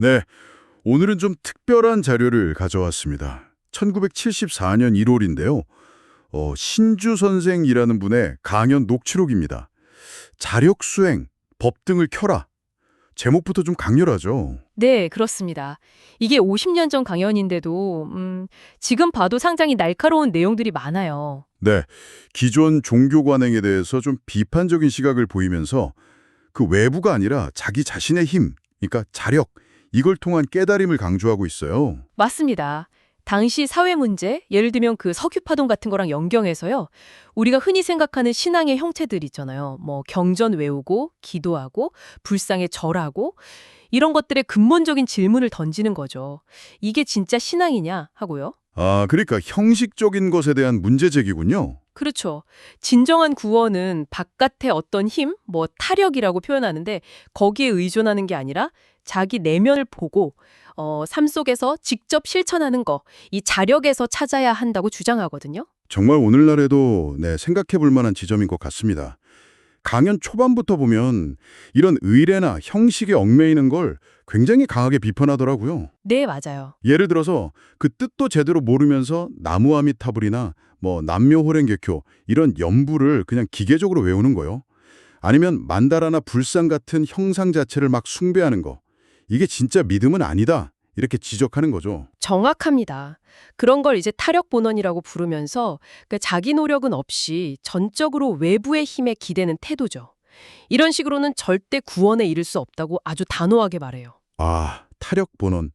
네, 오늘은 좀 특별한 자료를 가져왔습니다. 1974년 1월인데요. 신주 선생이라는 분의 강연 녹취록입니다. 자력 수행, 법 등을 켜라. 제목부터 좀 강렬하죠. 네, 그렇습니다. 이게 50년 전 강연인데도 지금 봐도 상당히 날카로운 내용들이 많아요. 네, 기존 종교 관행에 대해서 좀 비판적인 시각을 보이면서 그 외부가 아니라 자기 자신의 힘, 그러니까 자력, 이걸 통한 깨달음을 강조하고 있어요. 맞습니다. 당시 사회 문제, 예를 들면 그 석유 파동 같은 거랑 연결해서요. 우리가 흔히 생각하는 신앙의 형태들 있잖아요. 뭐 경전 외우고, 기도하고, 불상에 절하고 이런 것들의 근본적인 질문을 던지는 거죠. 이게 진짜 신앙이냐 하고요. 아, 그러니까 형식적인 것에 대한 문제 제기군요. 그렇죠. 진정한 구원은 바깥의 어떤 힘, 뭐 타력이라고 표현하는데 거기에 의존하는 게 아니라 자기 내면을 보고 삶 속에서 직접 실천하는 거, 이 자력에서 찾아야 한다고 주장하거든요. 정말 오늘날에도 생각해 볼 만한 지점인 것 같습니다. 강연 초반부터 보면 이런 의례나 형식에 얽매이는 걸 굉장히 강하게 비판하더라고요. 네, 맞아요. 예를 들어서 그 뜻도 제대로 모르면서 나무아미타불이나 뭐 남묘호랭개교 이런 연부를 그냥 기계적으로 외우는 거요. 아니면 만다라나 불상 같은 형상 자체를 막 숭배하는 거. 이게 진짜 믿음은 아니다. 이렇게 지적하는 거죠. 정확합니다. 그런 걸 이제 타력 본원이라고 부르면서 그 자기 노력은 없이 전적으로 외부의 힘에 기대는 태도죠. 이런 식으로는 절대 구원에 이를 수 없다고 아주 단호하게 말해요. 아, 타력 본원.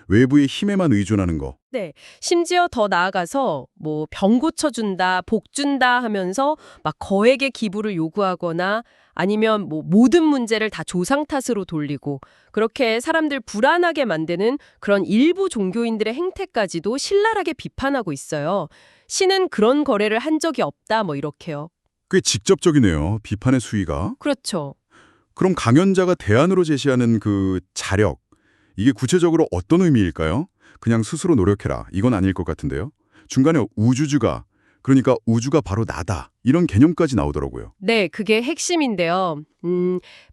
외부의 힘에만 의존하는 거. 네. 심지어 더 나아가서 뭐 병 고쳐준다, 복 준다 하면서 막 거액의 기부를 요구하거나 아니면 뭐 모든 문제를 다 조상 탓으로 돌리고 그렇게 사람들 불안하게 만드는 그런 일부 종교인들의 행태까지도 신랄하게 비판하고 있어요. 신은 그런 거래를 한 적이 없다 뭐 이렇게요. 꽤 직접적이네요. 비판의 수위가. 그렇죠. 그럼 강연자가 대안으로 제시하는 그 자력, 이게 구체적으로 어떤 의미일까요? 그냥 스스로 노력해라. 이건 아닐 것 같은데요. 중간에 우주주가, 그러니까 우주가 바로 나다. 이런 개념까지 나오더라고요. 네, 그게 핵심인데요.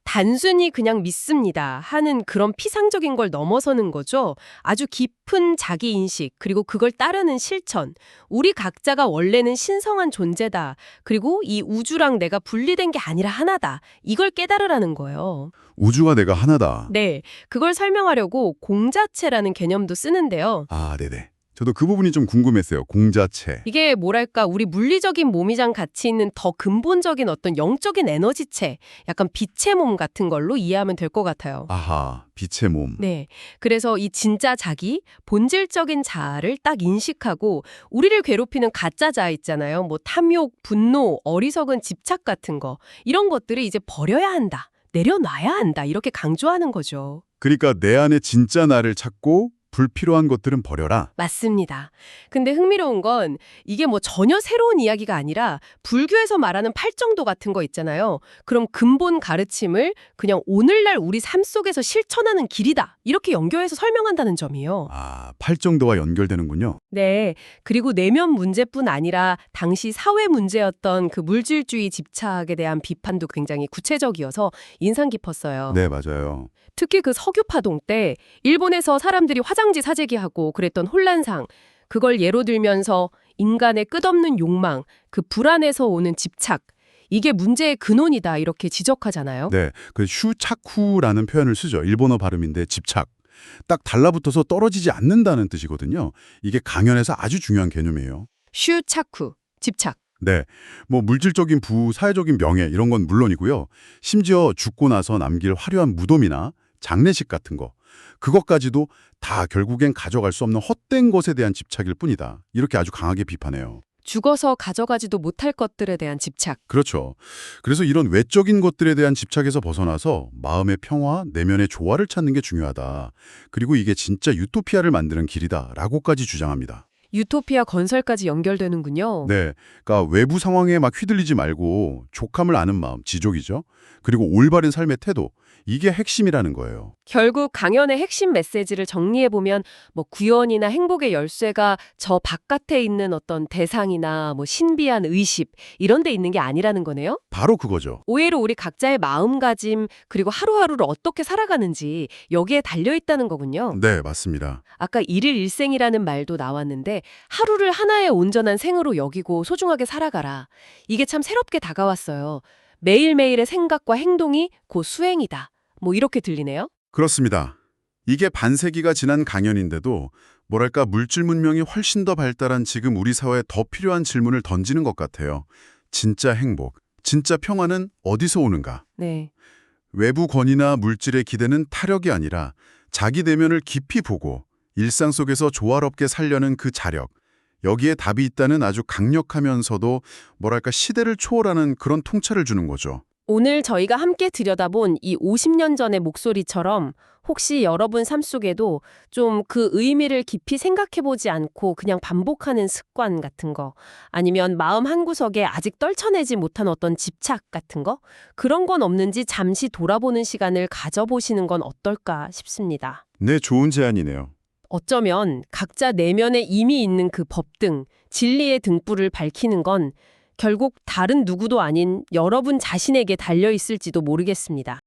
단순히 그냥 믿습니다 하는 그런 피상적인 걸 넘어서는 거죠. 아주 깊은 자기인식, 그리고 그걸 따르는 실천. 우리 각자가 원래는 신성한 존재다. 그리고 이 우주랑 내가 분리된 게 아니라 하나다. 이걸 깨달으라는 거예요. 우주와 내가 하나다. 네, 그걸 설명하려고 공자체라는 개념도 쓰는데요. 아, 네네. 저도 그 부분이 좀 궁금했어요. 공자체. 이게 뭐랄까 우리 물리적인 몸이랑 같이 있는 더 근본적인 어떤 영적인 에너지체, 약간 빛의 몸 같은 걸로 이해하면 될 것 같아요. 아하, 빛의 몸. 네. 그래서 이 진짜 자기, 본질적인 자아를 딱 인식하고 우리를 괴롭히는 가짜 자아 있잖아요. 뭐 탐욕, 분노, 어리석은 집착 같은 거. 이런 것들을 이제 버려야 한다. 내려놔야 한다. 이렇게 강조하는 거죠. 그러니까 내 안에 진짜 나를 찾고 불필요한 것들은 버려라. 맞습니다. 근데 흥미로운 건 이게 뭐 전혀 새로운 이야기가 아니라 불교에서 말하는 팔정도 같은 거 있잖아요. 그럼 근본 가르침을 그냥 오늘날 우리 삶 속에서 실천하는 길이다. 이렇게 연결해서 설명한다는 점이에요. 아, 팔정도와 연결되는군요. 네. 그리고 내면 문제뿐 아니라 당시 사회 문제였던 그 물질주의 집착에 대한 비판도 굉장히 구체적이어서 인상 깊었어요. 네, 맞아요. 특히 그 석유 파동 때 일본에서 사람들이 화장지 사재기하고 그랬던 혼란상, 그걸 예로 들면서 인간의 끝없는 욕망, 그 불안에서 오는 집착, 이게 문제의 근원이다 이렇게 지적하잖아요. 네, 그 슈차쿠라는 표현을 쓰죠. 일본어 발음인데 집착. 딱 달라붙어서 떨어지지 않는다는 뜻이거든요. 이게 강연에서 아주 중요한 개념이에요. 슈차쿠, 집착. 네, 뭐 물질적인 사회적인 명예 이런 건 물론이고요. 심지어 죽고 나서 남길 화려한 무덤이나 장례식 같은 거, 그것까지도 다 결국엔 가져갈 수 없는 헛된 것에 대한 집착일 뿐이다. 이렇게 아주 강하게 비판해요. 죽어서 가져가지도 못할 것들에 대한 집착. 그렇죠. 그래서 이런 외적인 것들에 대한 집착에서 벗어나서 마음의 평화, 내면의 조화를 찾는 게 중요하다. 그리고 이게 진짜 유토피아를 만드는 길이다라고까지 주장합니다. 유토피아 건설까지 연결되는군요. 네, 그러니까 외부 상황에 막 휘둘리지 말고 족함을 아는 마음, 지족이죠. 그리고 올바른 삶의 태도, 이게 핵심이라는 거예요. 결국 강연의 핵심 메시지를 정리해보면 뭐 구원이나 행복의 열쇠가 저 바깥에 있는 어떤 대상이나 뭐 신비한 의식 이런 데 있는 게 아니라는 거네요. 바로 그거죠. 오히려 우리 각자의 마음가짐 그리고 하루하루를 어떻게 살아가는지 여기에 달려있다는 거군요. 네, 맞습니다. 아까 일일 일생이라는 말도 나왔는데 하루를 하나의 온전한 생으로 여기고 소중하게 살아가라. 이게 참 새롭게 다가왔어요. 매일매일의 생각과 행동이 곧 수행이다. 뭐 이렇게 들리네요. 그렇습니다. 이게 반세기가 지난 강연인데도 뭐랄까 물질 문명이 훨씬 더 발달한 지금 우리 사회에 더 필요한 질문을 던지는 것 같아요. 진짜 행복, 진짜 평화는 어디서 오는가? 네. 외부 권위나 물질의 기대는 타력이 아니라 자기 내면을 깊이 보고 일상 속에서 조화롭게 살려는 그 자력. 여기에 답이 있다는 아주 강력하면서도 뭐랄까 시대를 초월하는 그런 통찰을 주는 거죠. 오늘 저희가 함께 들여다본 이 50년 전의 목소리처럼 혹시 여러분 삶 속에도 좀 그 의미를 깊이 생각해보지 않고 그냥 반복하는 습관 같은 거 아니면 마음 한구석에 아직 떨쳐내지 못한 어떤 집착 같은 거 그런 건 없는지 잠시 돌아보는 시간을 가져보시는 건 어떨까 싶습니다. 네, 좋은 제안이네요. 어쩌면 각자 내면에 이미 있는 그 법등, 진리의 등불을 밝히는 건 결국 다른 누구도 아닌 여러분 자신에게 달려 있을지도 모르겠습니다.